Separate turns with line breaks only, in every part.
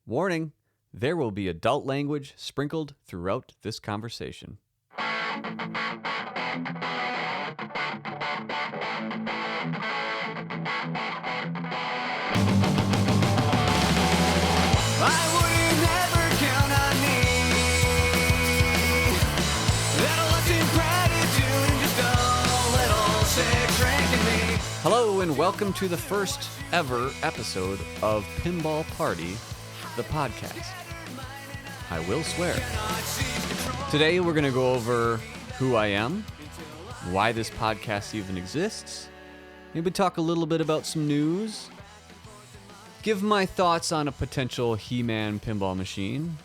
Warning, there will be adult language sprinkled throughout this conversation. Hello and welcome to the first ever episode of Pinball Party, the podcast. I will swear. Today we're going to go over who I am, why this podcast even exists, maybe talk a little bit about some news, give my thoughts on a potential He-Man pinball machine,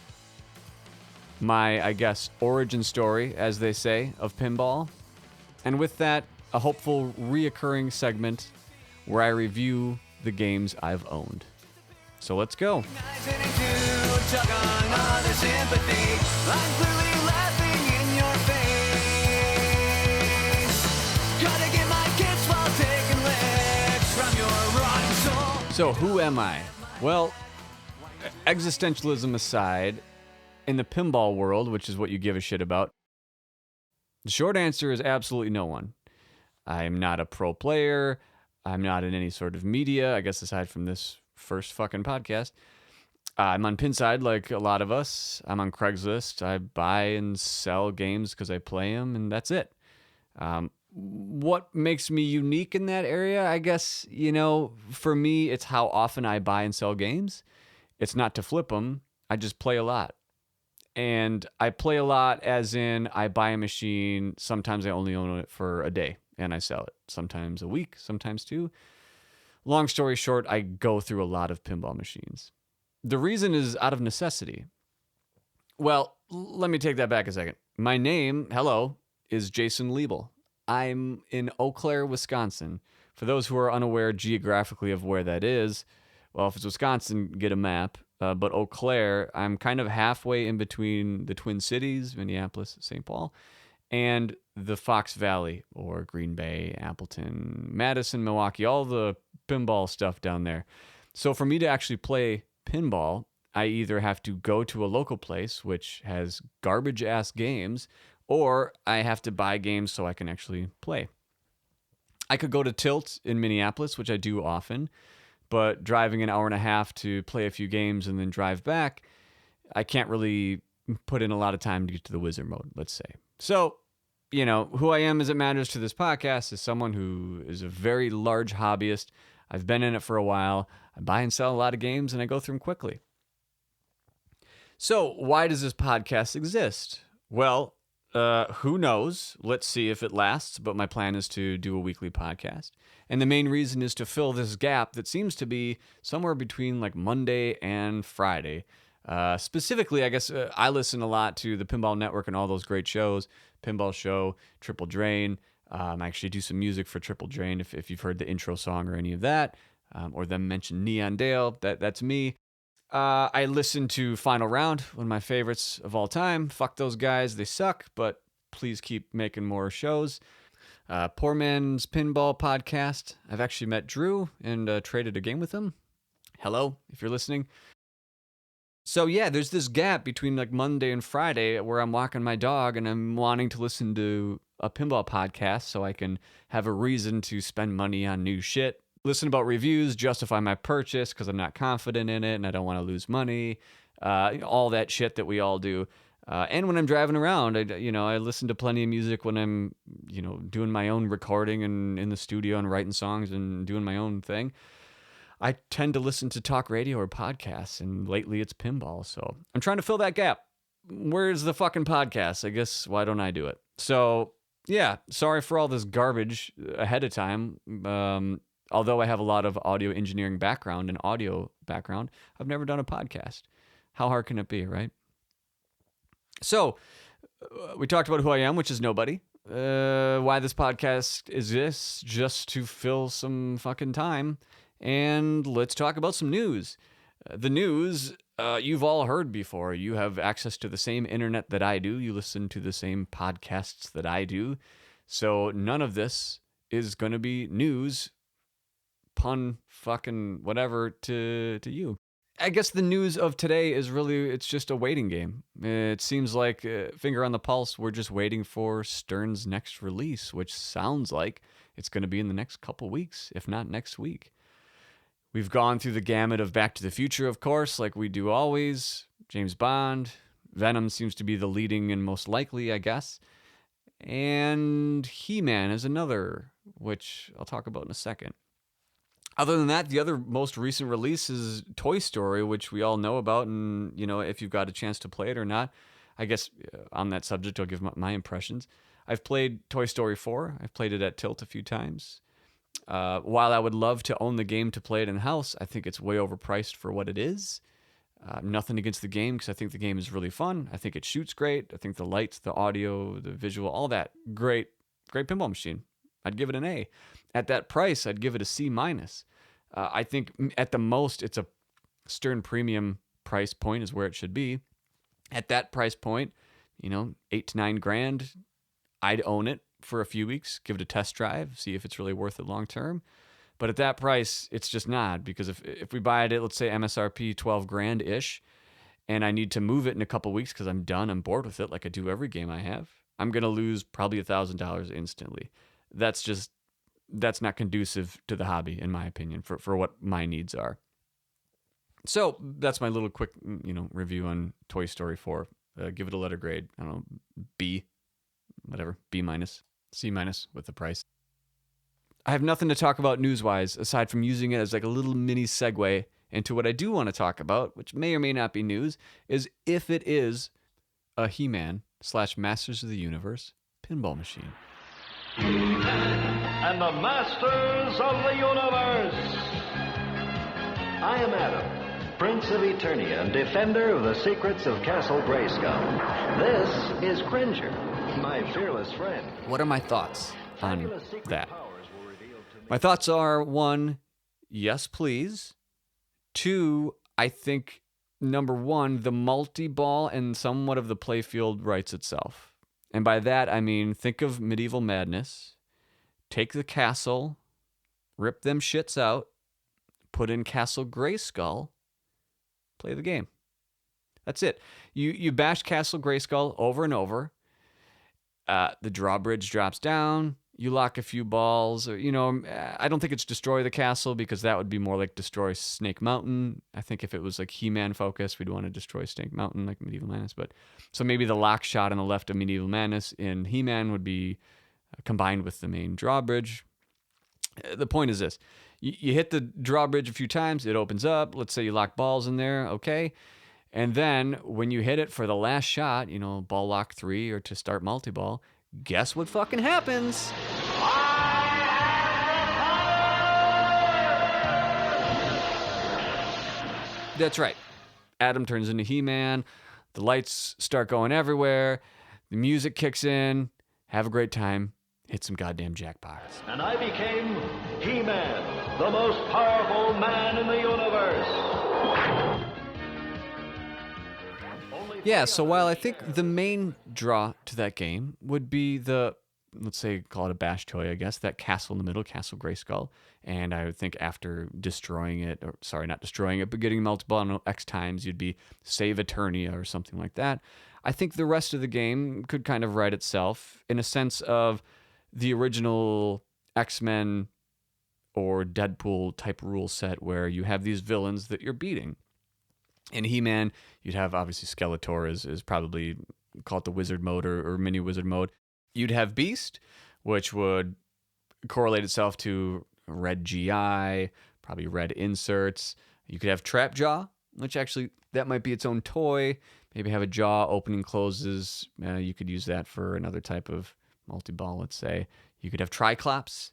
my, I guess, origin story, as they say, of pinball, and with that, a hopeful reoccurring segment where I review the games I've owned. So let's go. So who am I? Well, existentialism aside, in the pinball world, which is what you give a shit about, the short answer is absolutely no one. I'm not a pro player. I'm not in any sort of media, I guess, aside from this first fucking podcast. I'm on Pinside like a lot of us. I'm on Craigslist. I buy and sell games because I play them, and that's it. What makes me unique in that area, I guess, for me, it's how often I buy and sell games. It's not to flip them. I just play a lot. And I play a lot as in I buy a machine. Sometimes I only own it for a day. And I sell it. Sometimes a week, sometimes two. Long story short, I go through a lot of pinball machines. The reason is out of necessity. Well, let me take that back a second. My name, is Jason Liebel. I'm in Eau Claire, Wisconsin. For those who are unaware geographically of where that is, well, if it's Wisconsin, get a map. But Eau Claire, I'm kind of halfway in between the Twin Cities, Minneapolis, St. Paul, and the Fox Valley, or Green Bay, Appleton, Madison, Milwaukee, all the pinball stuff down there. So for me to actually play pinball, I either have to go to a local place, which has garbage-ass games, or I have to buy games so I can actually play. I could go to Tilt in Minneapolis, which I do often, but driving an hour and a half to play a few games and then drive back, I can't really put in a lot of time to get to the wizard mode, let's say. So, who I am as it matters to this podcast is someone who is a very large hobbyist. I've been in it for a while. I buy and sell a lot of games, and I go through them quickly. So, why does this podcast exist? Well, who knows? Let's see if it lasts, but my plan is to do a weekly podcast. And the main reason is to fill this gap that seems to be somewhere between like Monday and Friday. Specifically, I guess I listen a lot to the Pinball Network and all those great shows, Pinball Show, Triple Drain. I actually do some music for Triple Drain if you've heard the intro song or any of that, or them mention Neon Dale, that's me. I listen to Final Round, one of my favorites of all time. Fuck those guys, they suck, but please keep making more shows. Poor Man's Pinball Podcast. I've actually met Drew and traded a game with him. Hello, if you're listening. So yeah, there's this gap between like Monday and Friday where I'm walking my dog and I'm wanting to listen to a pinball podcast so I can have a reason to spend money on new shit, listen about reviews, justify my purchase because I'm not confident in it and I don't want to lose money, all that shit that we all do. And when I'm driving around, I listen to plenty of music when I'm, doing my own recording and in the studio and writing songs and doing my own thing. I tend to listen to talk radio or podcasts, and lately it's pinball. So I'm trying to fill that gap. Where's the fucking podcast? I guess, why don't I do it? So yeah, sorry for all this garbage ahead of time. Although I have a lot of audio engineering background and audio background, I've never done a podcast. How hard can it be, right? So we talked about who I am, which is nobody. Why this podcast exists, just to fill some fucking time. And let's talk about some news. The news, you've all heard before. You have access to the same internet that I do. You listen to the same podcasts that I do. So none of this is going to be news, pun, fucking whatever, to you. I guess the news of today is really, it's just a waiting game. It seems like, finger on the pulse, we're just waiting for Stern's next release, which sounds like it's going to be in the next couple weeks, if not next week. We've gone through the gamut of Back to the Future, of course, like we do always. James Bond. Venom seems to be the leading and most likely, I guess. And He-Man is another, which I'll talk about in a second. Other than that, the other most recent release is Toy Story, which we all know about. And, if you've got a chance to play it or not, I guess on that subject, I'll give my impressions. I've played Toy Story 4. I've played it at Tilt a few times. While I would love to own the game to play it in-house, I think it's way overpriced for what it is. Nothing against the game, because I think the game is really fun. I think it shoots great. I think the lights, the audio, the visual, all that, great pinball machine. I'd give it an A. At that price, I'd give it a C-. I think at the most, it's a Stern premium price point is where it should be. At that price point, $8,000 to $9,000, I'd own it for a few weeks, give it a test drive, see if it's really worth it long term. But at that price, it's just not, because if we buy it at, let's say, MSRP $12,000 ish, and I need to move it in a couple weeks because I'm done, I'm bored with it, like I do every game I have, I'm gonna lose probably $1,000 instantly. That's not conducive to the hobby, in my opinion, for what my needs are. So that's my little quick, review on Toy Story 4. Give it a letter grade. I don't know, B, whatever, B-, C- with the price. I have nothing to talk about news-wise aside from using it as like a little mini segue into what I do want to talk about, which may or may not be news, is if it is a He-Man / Masters of the Universe pinball machine.
And the Masters of the Universe. I am Adam, Prince of Eternia and defender of the secrets of Castle Grayskull. This is Cringer, my fearless friend.
What are my thoughts on that? My thoughts are, 1, yes, please. 2, I think, number 1, the multi-ball and somewhat of the playfield writes itself. And by that, I mean, think of Medieval Madness. Take the castle, rip them shits out, put in Castle Grayskull, play the game. That's it. You bash Castle Grayskull over and over. The drawbridge drops down. You lock a few balls. Or, I don't think it's destroy the castle, because that would be more like destroy Snake Mountain. I think if it was like He-Man focused, we'd want to destroy Snake Mountain like Medieval Madness. But so maybe the lock shot on the left of Medieval Madness in He-Man would be combined with the main drawbridge. The point is this. You hit the drawbridge a few times, it opens up. Let's say you lock balls in there, okay? And then when you hit it for the last shot, ball lock 3 or to start multi-ball, guess what fucking happens? That's right. Adam turns into He-Man. The lights start going everywhere. The music kicks in. Have a great time. Hit some goddamn jackpots.
And I became He-Man, the most powerful man in the universe.
Yeah, so while I think the main draw to that game would be the, let's say, call it a bash toy, I guess, that castle in the middle, Castle Grayskull. And I would think after destroying it, or sorry, not destroying it, but getting multiple X times, you'd be save Eternia or something like that. I think the rest of the game could kind of write itself in a sense of the original X-Men or Deadpool type rule set where you have these villains that you're beating. In He-Man, you'd have obviously Skeletor is probably, call it the wizard mode or mini wizard mode. You'd have Beast, which would correlate itself to red GI, probably red inserts. You could have Trap Jaw, which actually, that might be its own toy. Maybe have a jaw opening closes. You could use that for another type of multi-ball, let's say. You could have Triclops,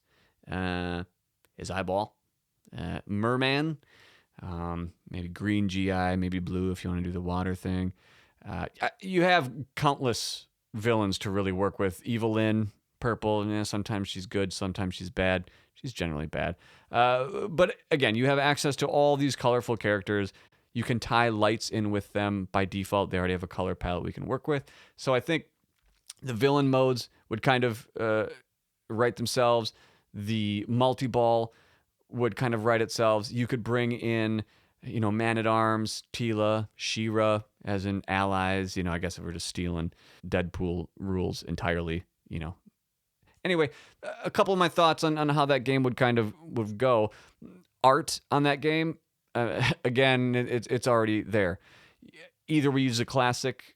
his eyeball. Merman, maybe green GI, maybe blue if you want to do the water thing. You have countless villains to really work with. Evelyn, purple, sometimes she's good, sometimes she's bad. She's generally bad. But again, you have access to all these colorful characters. You can tie lights in with them by default. They already have a color palette we can work with. So I think the villain modes would kind of write themselves. The multi-ball would kind of write itself. You could bring in Man-at-Arms, Tila, She-Ra, as in allies. I guess if we're just stealing Deadpool rules entirely. Anyway, a couple of my thoughts on how that game would go. Art on that game, again, it's already there. Either we use a classic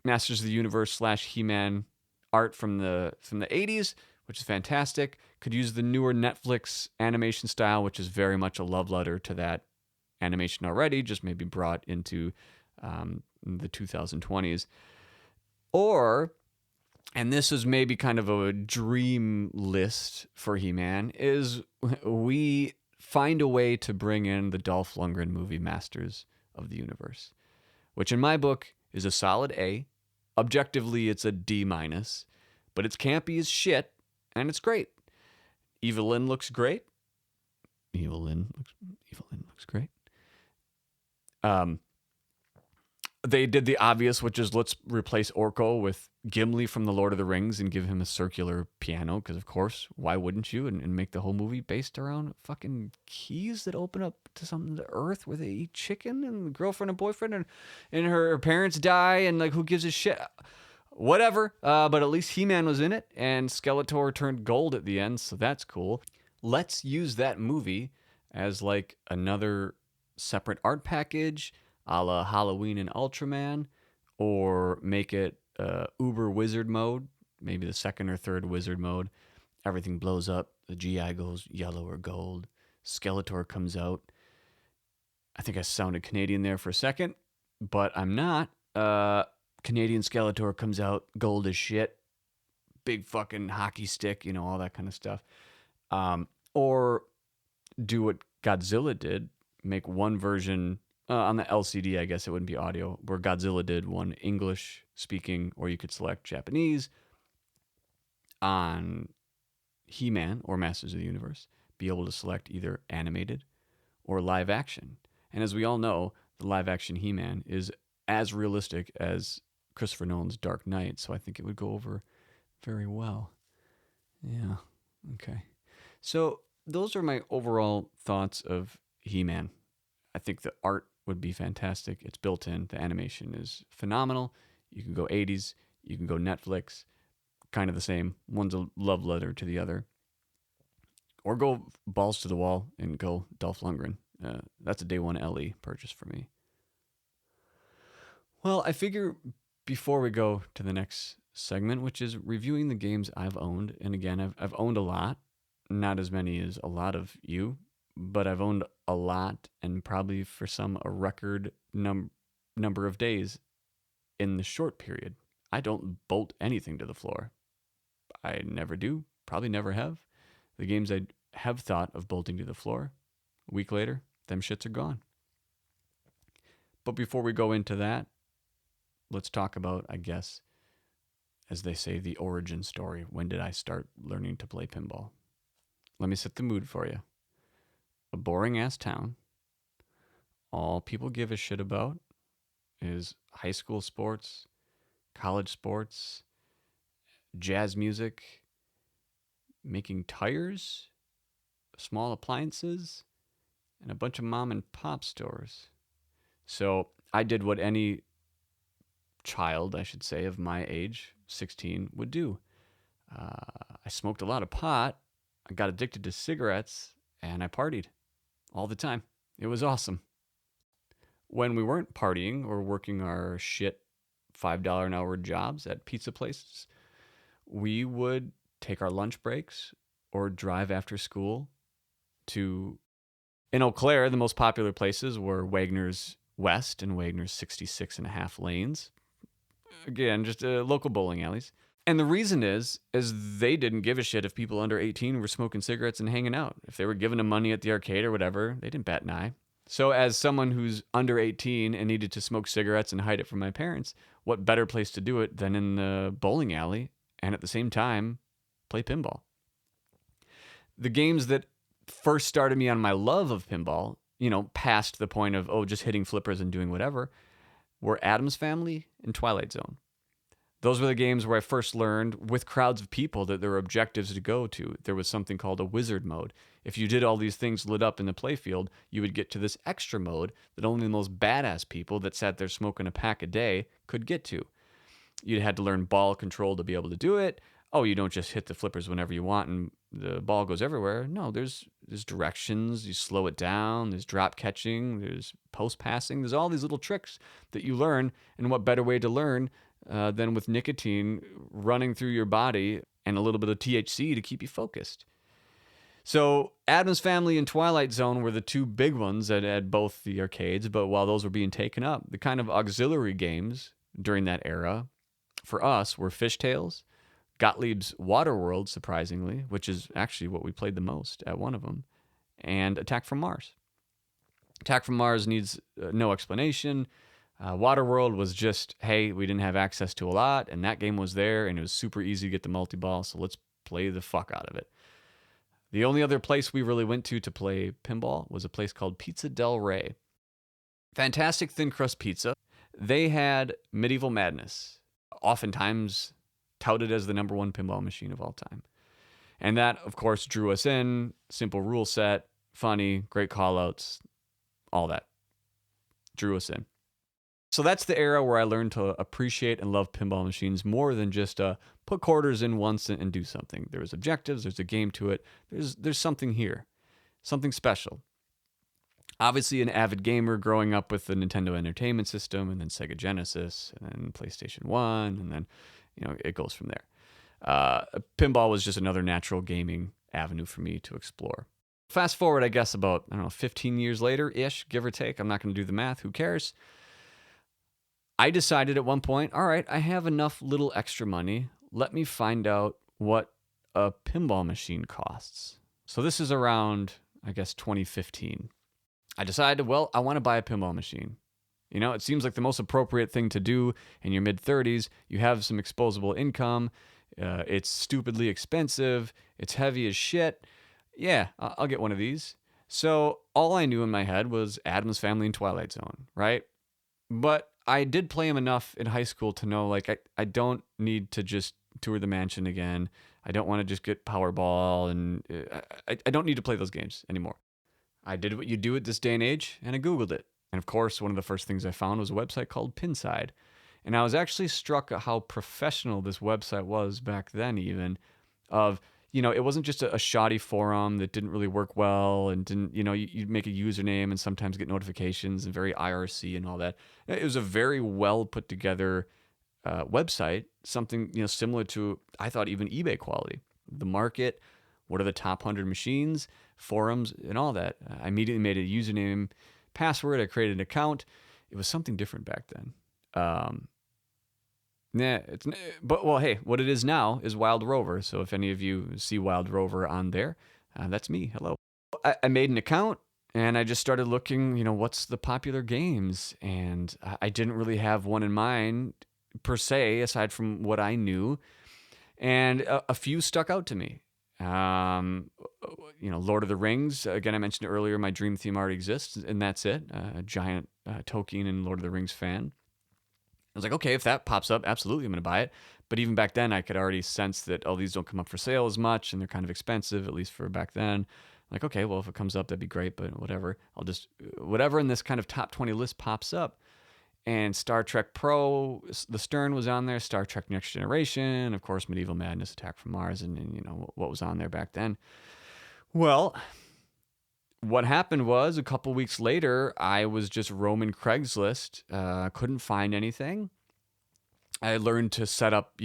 Masters of the Universe / He-Man art from the 80s, which is fantastic. Could use the newer Netflix animation style, which is very much a love letter to that animation already, just maybe brought into the 2020s. Or, and this is maybe kind of a dream list for He-Man, is we find a way to bring in the Dolph Lundgren movie Masters of the Universe, which in my book is a solid A. Objectively, it's a D-, but it's campy as shit, and it's great. Evelyn looks great. Evelyn looks great. They did the obvious, which is let's replace Orko with Gimli from The Lord of the Rings and give him a circular piano, because of course, why wouldn't you? And make the whole movie based around fucking keys that open up to something to Earth where they eat chicken and girlfriend and boyfriend and her parents die and like who gives a shit? Whatever. But at least He-Man was in it and Skeletor turned gold at the end, so that's cool. Let's use that movie as like another separate art package, a la Halloween and Ultraman, or make it Uber Wizard mode, maybe the second or third Wizard mode. Everything blows up. The GI goes yellow or gold. Skeletor comes out. I think I sounded Canadian there for a second, but I'm not. Canadian Skeletor comes out gold as shit. Big fucking hockey stick, all that kind of stuff. Or do what Godzilla did, make one version on the LCD, I guess it wouldn't be audio, where Godzilla did one English speaking, or you could select Japanese on He-Man or Masters of the Universe, be able to select either animated or live action. And as we all know, the live action He-Man is as realistic as Christopher Nolan's Dark Knight, so I think it would go over very well. Yeah, okay. So those are my overall thoughts of He-Man. I think the art would be fantastic. It's built in. The animation is phenomenal. You can go 80s. You can go Netflix. Kind of the same. One's a love letter to the other. Or go balls to the wall and go Dolph Lundgren. That's a day one LE purchase for me. Well, I figure before we go to the next segment, which is reviewing the games I've owned, and again, I've owned a lot. Not as many as a lot of you, but I've owned a lot, and probably for some a record number of days in the short period. I don't bolt anything to the floor. I never do, probably never have. The games I have thought of bolting to the floor, a week later, them shits are gone. But before we go into that, let's talk about, I guess, as they say, the origin story. When did I start learning to play pinball? Let me set the mood for you. A boring-ass town. All people give a shit about is high school sports, college sports, jazz music, making tires, small appliances, and a bunch of mom and pop stores. So I did what any child, I should say, of my age, 16, would do. I smoked a lot of pot. I got addicted to cigarettes, and I partied all the time. It was awesome. When we weren't partying or working our shit $5 an hour jobs at pizza places, we would take our lunch breaks or drive after school to, in Eau Claire, the most popular places were Wagner's West and Wagner's 66.5 lanes. Again, just local bowling alleys. And the reason is they didn't give a shit if people under 18 were smoking cigarettes and hanging out. If they were giving them money at the arcade or whatever, they didn't bat an eye. So as someone who's under 18 and needed to smoke cigarettes and hide it from my parents, what better place to do it than in the bowling alley and at the same time play pinball? The games that first started me on my love of pinball, past the point of, just hitting flippers and doing whatever, were Addams Family and Twilight Zone. Those were the games where I first learned, with crowds of people, that there were objectives to go to. There was something called a wizard mode. if you did all these things lit up in the playfield, you would get to this extra mode that only the most badass people that sat there smoking a pack a day could get to. You had to learn ball control to be able to do it. Oh, you don't just hit the flippers whenever you want and the ball goes everywhere. No, there's directions. You slow it down. There's drop catching. There's post passing. There's all these little tricks that you learn. And what better way to learn than with nicotine running through your body and a little bit of THC to keep you focused? So Addams Family and Twilight Zone were the two big ones at both the arcades. But while those were being taken up, the kind of auxiliary games during that era for us were Fishtails, Gottlieb's Waterworld, surprisingly, which is actually what we played the most at one of them, and Attack from Mars. Attack from Mars needs no explanation. Waterworld was just, hey, we didn't have access to a lot, and that game was there, and it was super easy to get the multi-ball, so let's play the fuck out of it. The only other place we really went to play pinball was a place called Pizza Del Rey. Fantastic thin crust pizza. They had Medieval Madness, oftentimes touted as the number one pinball machine of all time. And that, of course, drew us in. Simple rule set, funny, great callouts, all that. Drew us in. So that's the era where I learned to appreciate and love pinball machines more than just put quarters in once and do something. There was objectives, there's a game to it, there's something here, something special. Obviously an avid gamer growing up with the Nintendo Entertainment System and then Sega Genesis and then PlayStation 1 and then it goes from there. Pinball was just another natural gaming avenue for me to explore. Fast forward, I guess, about, 15 years later-ish, give or take. I'm not going to do the math. Who cares? I decided at one point, all right, I have enough little extra money. Let me find out what a pinball machine costs. So this is around, I guess, 2015. I decided, well, I want to buy a pinball machine. It seems like the most appropriate thing to do in your mid-30s. You have some exposable income. It's stupidly expensive. It's heavy as shit. Yeah, I'll get one of these. So all I knew in my head was Addams Family and Twilight Zone, right? But I did play them enough in high school to know, I don't need to just tour the mansion again. I don't want to just get Powerball, and I don't need to play those games anymore. I did what you do at this day and age, and I Googled it. And of course, one of the first things I found was a website called Pinside. And I was actually struck at how professional this website was back then, even, of, it wasn't just a shoddy forum that didn't really work well and didn't, you'd make a username and sometimes get notifications and very IRC and all that. It was a very well put together website, something, similar to, I thought, even eBay quality. The market, what are the top 100 machines, forums, and all that. I immediately made a username, password. I created an account. It was something different back then. Hey, what it is now is Wild Rover. So if any of you see Wild Rover on there, that's me. Hello. I made an account and I just started looking, what's the popular games? And I didn't really have one in mind per se, aside from what I knew. And a few stuck out to me. Lord of the Rings. Again, I mentioned earlier, my dream theme already exists, and that's it. A giant Tolkien and Lord of the Rings fan. I was like, okay, if that pops up, absolutely, I'm going to buy it. But even back then, I could already sense that, these don't come up for sale as much, and they're kind of expensive, at least for back then. Like, okay, well, if it comes up, that'd be great, but whatever. Whatever in this kind of top 20 list pops up. And Star Trek Pro, the Stern was on there, Star Trek Next Generation, of course, Medieval Madness, Attack from Mars, and what was on there back then. Well, what happened was a couple weeks later, I was just roaming Craigslist, couldn't find anything. I learned to set up,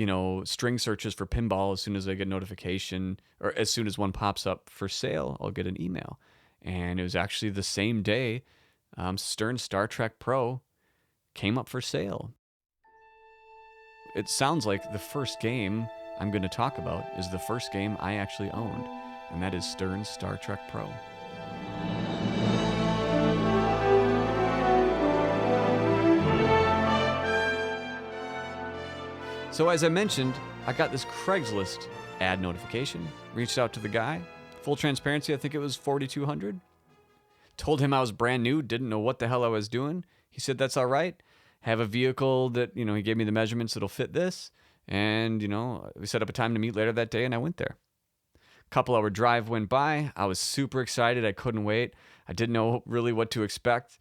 string searches for pinball. As soon as I get notification, or as soon as one pops up for sale, I'll get an email. And it was actually the same day, Stern Star Trek Pro came up for sale. It sounds like the first game I'm going to talk about is the first game I actually owned, and that is Stern's Star Trek Pro. So as I mentioned, I got this Craigslist ad notification, reached out to the guy. Full transparency, I think it was $4,200. Told him I was brand new, didn't know what the hell I was doing. He said, that's all right. Have a vehicle that, he gave me the measurements that'll fit this. And, we set up a time to meet later that day, and I went there. Couple-hour drive went by. I was super excited. I couldn't wait. I didn't know really what to expect.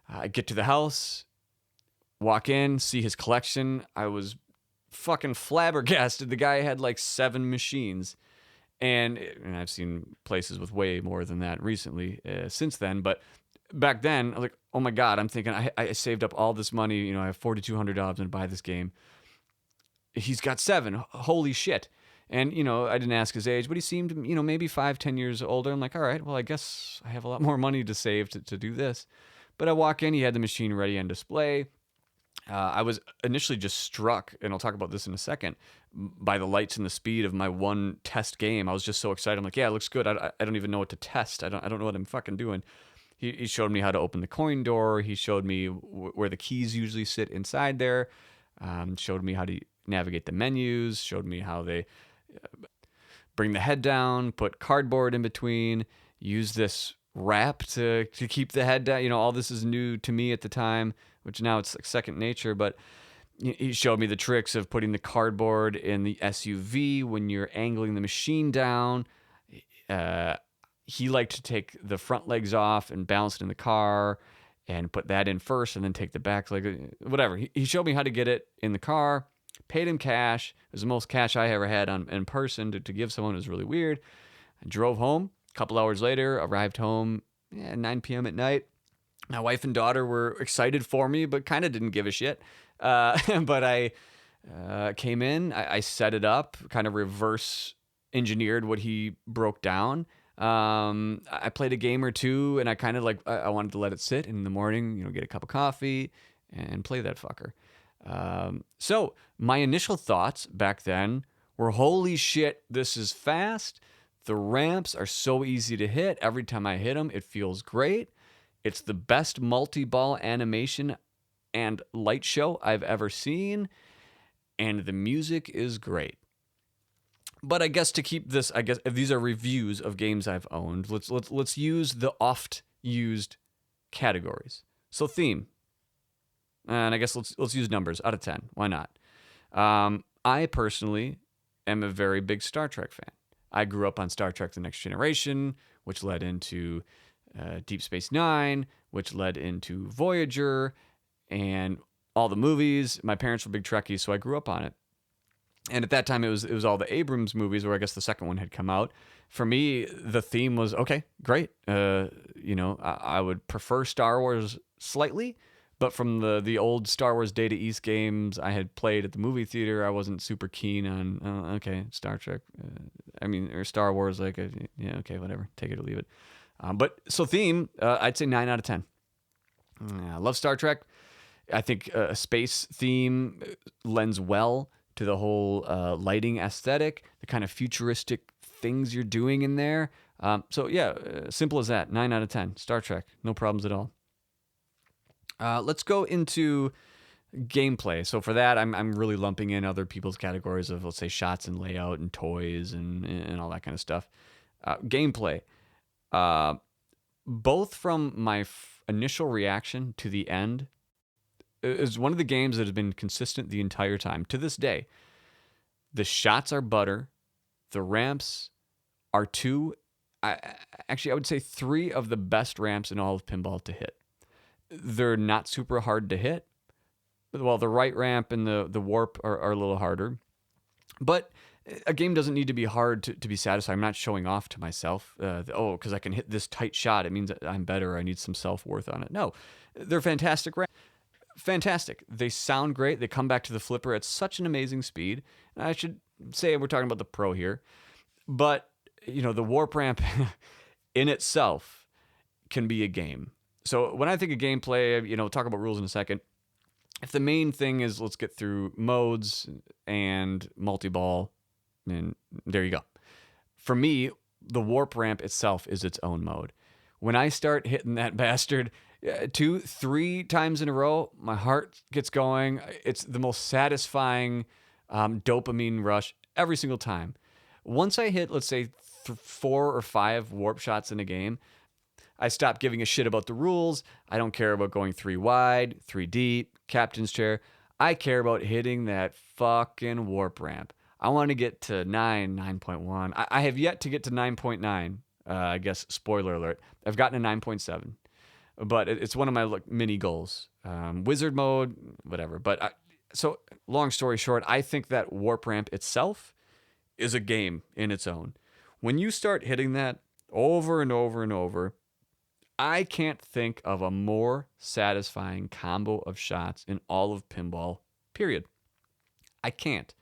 I get to the house, walk in, see his collection. I was fucking flabbergasted. The guy had like 7 machines. And I've seen places with way more than that recently since then. But back then, I was like, oh my God, I'm thinking I saved up all this money. I have $4,200 to buy this game. He's got 7. Holy shit. And, I didn't ask his age, but he seemed, maybe 5-10 years older. I'm like, all right, well, I guess I have a lot more money to save to do this. But I walk in, he had the machine ready on display. I was initially just struck, and I'll talk about this in a second, by the lights and the speed of my one test game. I was just so excited. I'm like, yeah, it looks good. I don't even know what to test. I don't know what I'm fucking doing. He showed me how to open the coin door. He showed me where the keys usually sit inside there. Showed me how to navigate the menus. Showed me how they bring the head down, put cardboard in between, use this wrap to keep the head down. All this is new to me at the time, which now it's like second nature. But he showed me the tricks of putting the cardboard in the SUV when you're angling the machine down. He liked to take the front legs off and balance it in the car and put that in first and then take the back leg, whatever. He showed me how to get it in the car, paid him cash. It was the most cash I ever had in person to give someone. It was really weird. I drove home. A couple hours later, arrived home 9 p.m. at night. My wife and daughter were excited for me, but kind of didn't give a shit. But I came in, I set it up, kind of reverse engineered what he broke down. I played a game or two, and I kind of I wanted to let it sit in the morning, get a cup of coffee and play that fucker. So my initial thoughts back then were, holy shit, this is fast. The ramps are so easy to hit. Every time I hit them, it feels great. It's the best multi-ball animation and light show I've ever seen. And the music is great. But I guess to keep this, if these are reviews of games I've owned, let's use the oft used categories. So theme. And I guess let's use numbers out of 10. Why not? I personally am a very big Star Trek fan. I grew up on Star Trek The Next Generation, which led into Deep Space Nine, which led into Voyager, and all the movies. My parents were big Trekkies, so I grew up on it. And at that time, it was all the Abrams movies, or I guess the second one had come out. For me, the theme was, okay, great. I would prefer Star Wars slightly, but from the old Star Wars Data East games I had played at the movie theater, I wasn't super keen on, Star Trek. Or Star Wars, okay, whatever. Take it or leave it. But so theme, I'd say 9 out of 10. I love Star Trek. I think a space theme lends well to the whole lighting aesthetic, the kind of futuristic things you're doing in there. Simple as that. 9 out of 10. Star Trek. No problems at all. Let's go into gameplay. So for that, I'm really lumping in other people's categories of, let's say, shots and layout and toys and all that kind of stuff. Gameplay. Both from my initial reaction to the end, is one of the games that has been consistent the entire time. To this day, the shots are butter. The ramps are I would say 3 of the best ramps in all of pinball to hit. They're not super hard to hit. Well, the right ramp and the warp are a little harder. But a game doesn't need to be hard to be satisfied. I'm not showing off to myself. Because I can hit this tight shot, it means that I'm better. I need some self-worth on it. No, they're fantastic ramps. Fantastic. They sound great. They come back to the flipper at such an amazing speed. And I should say we're talking about the Pro here. But, the warp ramp in itself can be a game. So when I think of gameplay, we'll talk about rules in a second. If the main thing is let's get through modes and multi-ball, and there you go. For me, the warp ramp itself is its own mode. When I start hitting that bastard 2-3 times in a row, my heart gets going. It's the most satisfying dopamine rush every single time. Once I hit, let's say, 4 or 5 warp shots in a game, I stop giving a shit about the rules. I don't care about going 3 wide, 3 deep, captain's chair. I care about hitting that fucking warp ramp. I want to get to 9.1. I have yet to get to 9.9. I guess, spoiler alert. I've gotten a 9.7. But it's one of my mini goals. Wizard mode, whatever. So long story short, I think that warp ramp itself is a game in its own. When you start hitting that over and over and over, I can't think of a more satisfying combo of shots in all of pinball, period. I can't.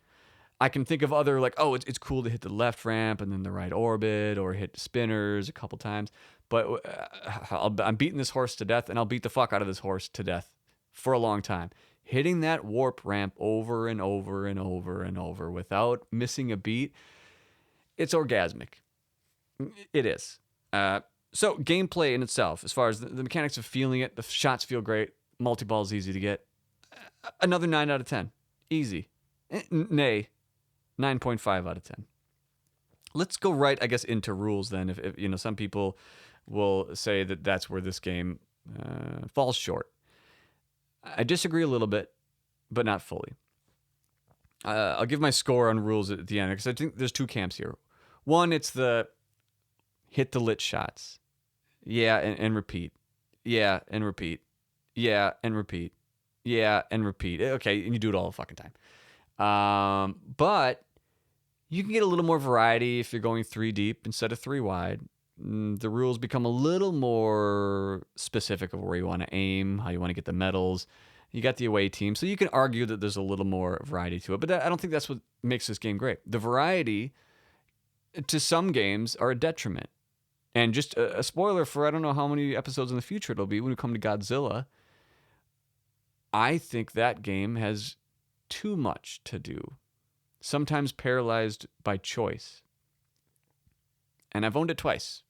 I can think of other, like, oh, it's cool to hit the left ramp and then the right orbit, or hit spinners a couple times. But I'm beating this horse to death, and I'll beat the fuck out of this horse to death for a long time. Hitting that warp ramp over and over and over and over without missing a beat, it's orgasmic. It is. So gameplay in itself, as far as the mechanics of feeling it, the shots feel great. Multi-ball is easy to get. Another 9 out of 10. Easy. Nay, 9.5 out of 10. Let's go right, I guess, into rules then. If some people will say that that's where this game falls short. I disagree a little bit, but not fully. I'll give my score on rules at the end, because I think there's two camps here. One, it's the hit the lit shots. Yeah, and repeat. Yeah, and repeat. Yeah, and repeat. Yeah, and repeat. Okay, and you do it all the fucking time. But you can get a little more variety if you're going 3 deep instead of 3 wide. The rules become a little more specific of where you want to aim, how you want to get the medals. You got the away team, so you can argue that there's a little more variety to it. But I don't think that's what makes this game great. The variety to some games are a detriment. And just a spoiler for I don't know how many episodes in the future it'll be when we come to Godzilla. I think that game has too much to do, sometimes paralyzed by choice. And I've owned it twice,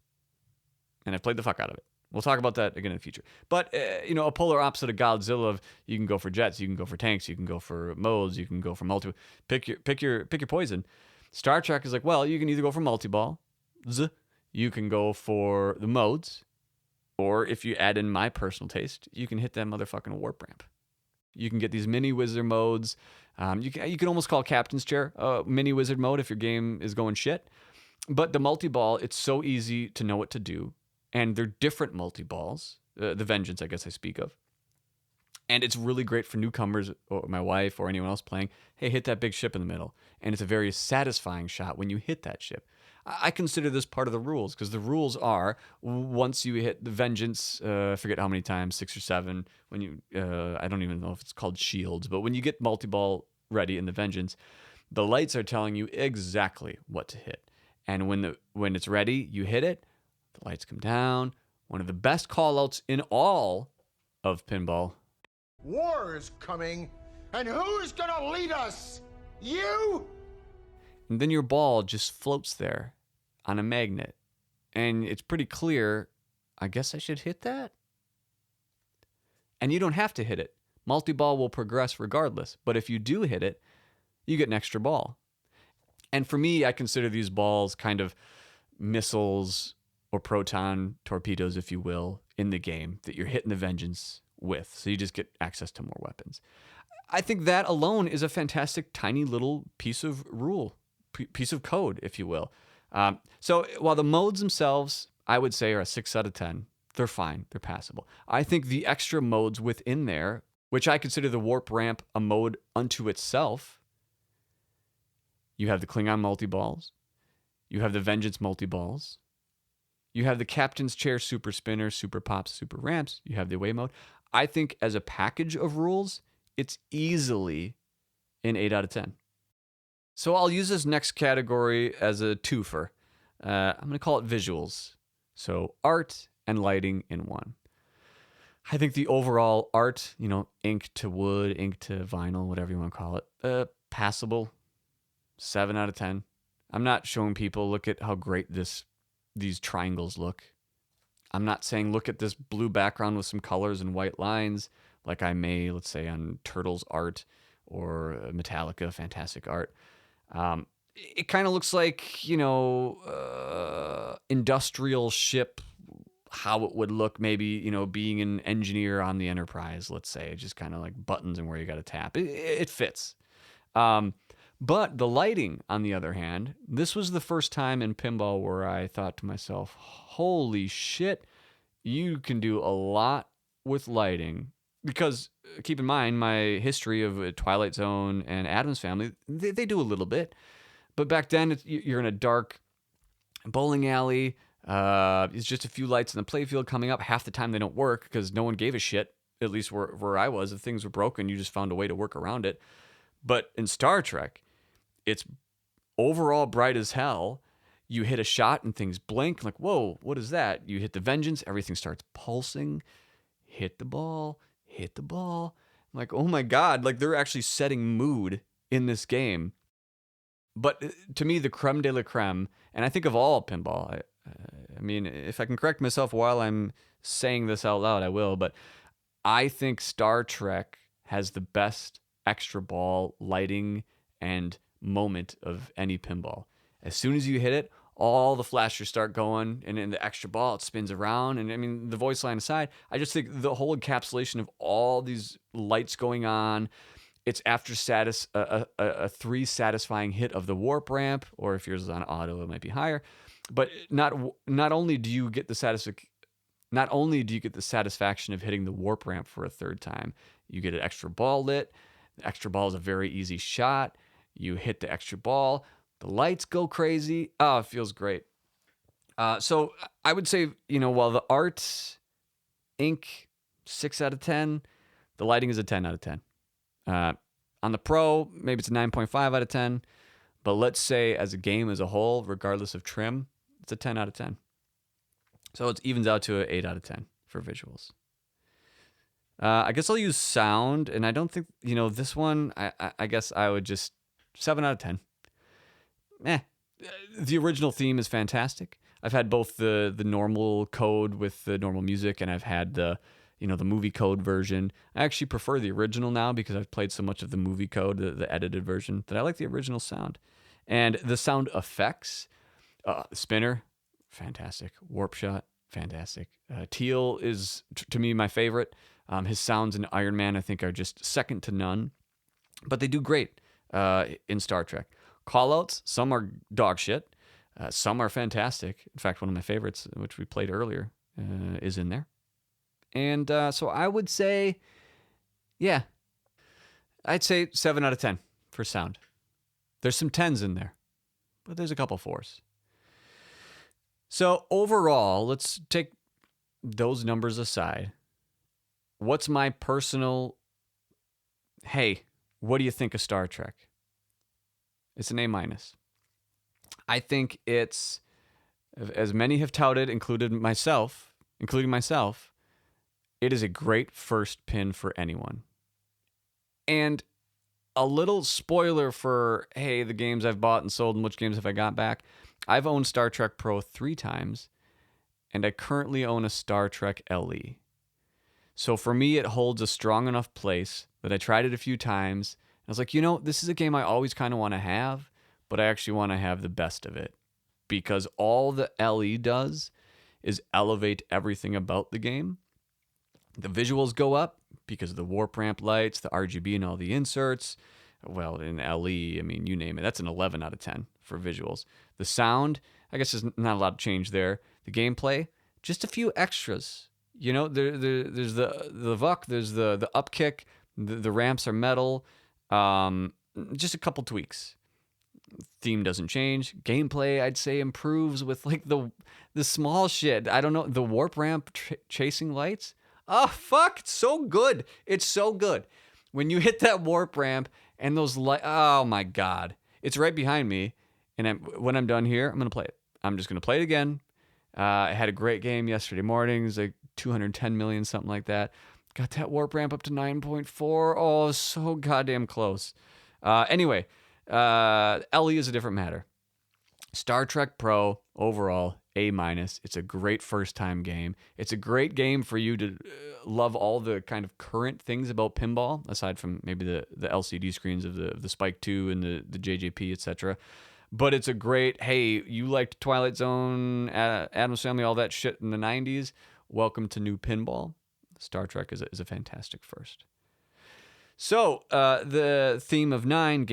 and I've played the fuck out of it. We'll talk about that again in the future. But, a polar opposite of Godzilla, of you can go for jets, you can go for tanks, you can go for modes, you can go for multi. Pick your poison. Star Trek is like, well, you can either go for multi-ball, you can go for the modes, or if you add in my personal taste, you can hit that motherfucking warp ramp. You can get these mini wizard modes. You can almost call Captain's Chair a mini wizard mode if your game is going shit. But the multi-ball, it's so easy to know what to do. And they're different multi-balls. The Vengeance, I guess I speak of. And it's really great for newcomers, or my wife, or anyone else playing. Hey, hit that big ship in the middle. And it's a very satisfying shot when you hit that ship. I consider this part of the rules, because the rules are, once you hit the Vengeance, I forget how many times, 6 or 7, when you, I don't even know if it's called shields, but when you get multi-ball ready in the Vengeance, the lights are telling you exactly what to hit. And when it's ready, you hit it, the lights come down. One of the best call-outs in all of pinball.
War is coming, and who's gonna lead us? You?
And then your ball just floats there on a magnet. And it's pretty clear, I guess I should hit that? And you don't have to hit it. Multi-ball will progress regardless. But if you do hit it, you get an extra ball. And for me, I consider these balls kind of missiles or proton torpedoes, if you will, in the game that you're hitting the Vengeance with. So you just get access to more weapons. I think that alone is a fantastic, tiny little piece of rule, piece of code, if you will. So while the modes themselves, I would say, are a 6 out of 10, they're fine. They're passable. I think the extra modes within there, which I consider the warp ramp a mode unto itself. You have the Klingon multi-balls. You have the Vengeance multi-balls. You have the Captain's Chair super spinner, super pops, super ramps. You have the away mode. I think as a package of rules, it's easily an 8 out of 10. So I'll use this next category as a twofer. I'm going to call it visuals. So art and lighting in one. I think the overall art, ink to wood, ink to vinyl, whatever you want to call it, passable. 7 out of 10. I'm not showing people, look at how great these triangles look. I'm not saying, look at this blue background with some colors and white lines, like I may, let's say, on Turtles art or Metallica, fantastic art. It kind of looks like, industrial ship, how it would look maybe, being an engineer on the Enterprise, let's say, just kind of like buttons and where you got to tap. It fits. But the lighting, on the other hand, this was the first time in pinball where I thought to myself, holy shit, you can do a lot with lighting. Because keep in mind, my history of Twilight Zone and Addams Family, they do a little bit. But back then, you're in a dark bowling alley. It's just a few lights in the playfield coming up. Half the time they don't work because no one gave a shit, at least where I was. If things were broken, you just found a way to work around it. But in Star Trek, it's overall bright as hell. You hit a shot and things blink. Like, whoa, what is that? You hit the Vengeance, everything starts pulsing. Hit the ball, hit the ball. I'm like, oh my God, like they're actually setting mood in this game. But to me, the creme de la creme, and I think of all pinball, I mean, if I can correct myself while I'm saying this out loud, I will, but I think Star Trek has the best extra ball lighting and moment of any pinball. As soon as you hit it, all the flashers start going, and in the extra ball, it spins around. And I mean, the voice line aside, I just think the whole encapsulation of all these lights going on, it's after a 3 satisfying hit of the warp ramp, or if yours is on auto, it might be higher. But not only do you get the satisfaction of hitting the warp ramp for a third time, you get an extra ball lit. The extra ball is a very easy shot. You hit the extra ball. The lights go crazy. Oh, it feels great. So I would say, while the art, ink, 6 out of 10, the lighting is a 10 out of 10. On the Pro, maybe it's a 9.5 out of 10. But let's say as a game as a whole, regardless of trim, it's a 10 out of 10. So it evens out to an 8 out of 10 for visuals. I guess I'll use sound, and I don't think, this one, I guess I would just 7 out of 10. The original theme is fantastic. I've had both the normal code with the normal music, and I've had the movie code version. I actually prefer the original now because I've played so much of the movie code, the edited version, that I like the original sound. And the sound effects, spinner, fantastic. Warp shot, fantastic. Teal is, to me, my favorite. His sounds in Iron Man, I think, are just second to none. But they do great in Star Trek. Callouts, some are dog shit. Some are fantastic. In fact, one of my favorites, which we played earlier, is in there. And so I would say, I'd say 7 out of 10 for sound. There's some 10s in there, but there's a couple 4s. So overall, let's take those numbers aside. What's my personal, hey, what do you think of Star Trek? It's an A-. I think it's, as many have touted, including myself, it is a great first pin for anyone. And a little spoiler for, hey, the games I've bought and sold and which games have I got back. I've owned Star Trek Pro 3 times, and I currently own a Star Trek LE. So for me, it holds a strong enough place that I tried it a few times. I was like, this is a game I always kind of want to have, but I actually want to have the best of it. Because all the LE does is elevate everything about the game. The visuals go up because of the warp ramp lights, the RGB and all the inserts. Well, in LE, I mean, you name it. That's an 11 out of 10 for visuals. The sound, I guess there's not a lot of change there. The gameplay, just a few extras. There's the VUC, there's the up kick, the ramps are metal. Just a couple tweaks. Theme doesn't change. Gameplay, I'd say, improves with like the small shit. I don't know, the warp ramp chasing lights. Oh, fuck, it's so good. It's so good. When you hit that warp ramp and those lights, oh my God. It's right behind me. And when I'm done here, I'm going to play it. I'm just going to play it again. I had a great game yesterday morning. It was like 210 million, something like that. Got that warp ramp up to 9.4. Oh, so goddamn close. Anyway, LE is a different matter. Star Trek Pro, overall, A-. It's a great first-time game. It's a great game for you to love all the kind of current things about pinball, aside from maybe the LCD screens of the Spike 2 and the JJP, etc. But it's a great, hey, you liked Twilight Zone, Addams Family, all that shit in the 90s. Welcome to new pinball. Star Trek is a fantastic first. So the theme of 9,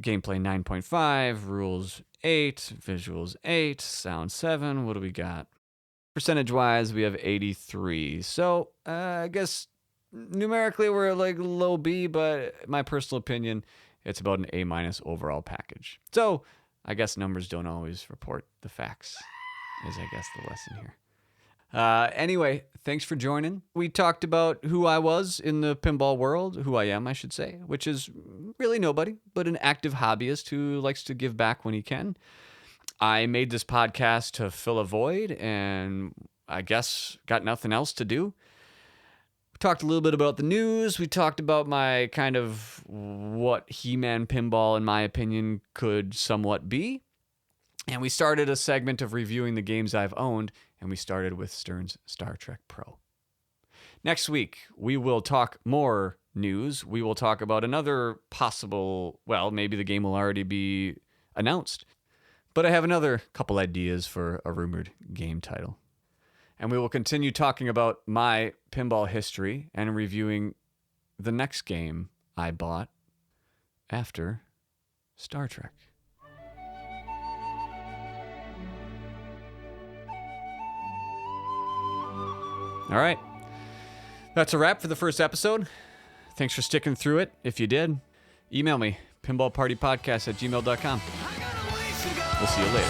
gameplay 9.5, rules 8, visuals 8, sound 7. What do we got? Percentage-wise, we have 83. So I guess numerically we're like low B, but my personal opinion, it's about an A- overall package. So I guess numbers don't always report the facts, is I guess the lesson here. Anyway, thanks for joining. We talked about who I was in the pinball world, who I am, I should say, which is really nobody, but an active hobbyist who likes to give back when he can. I made this podcast to fill a void, and I guess got nothing else to do. We talked a little bit about the news. We talked about my kind of what He-Man pinball, in my opinion, could somewhat be. And we started a segment of reviewing the games I've owned, and we started with Stern's Star Trek Pro. Next week, we will talk more news. We will talk about another possible, well, maybe the game will already be announced. But I have another couple ideas for a rumored game title. And we will continue talking about my pinball history and reviewing the next game I bought after Star Trek. All right. That's a wrap for the first episode. Thanks for sticking through it. If you did, email me, pinballpartypodcast@gmail.com. We'll see you later.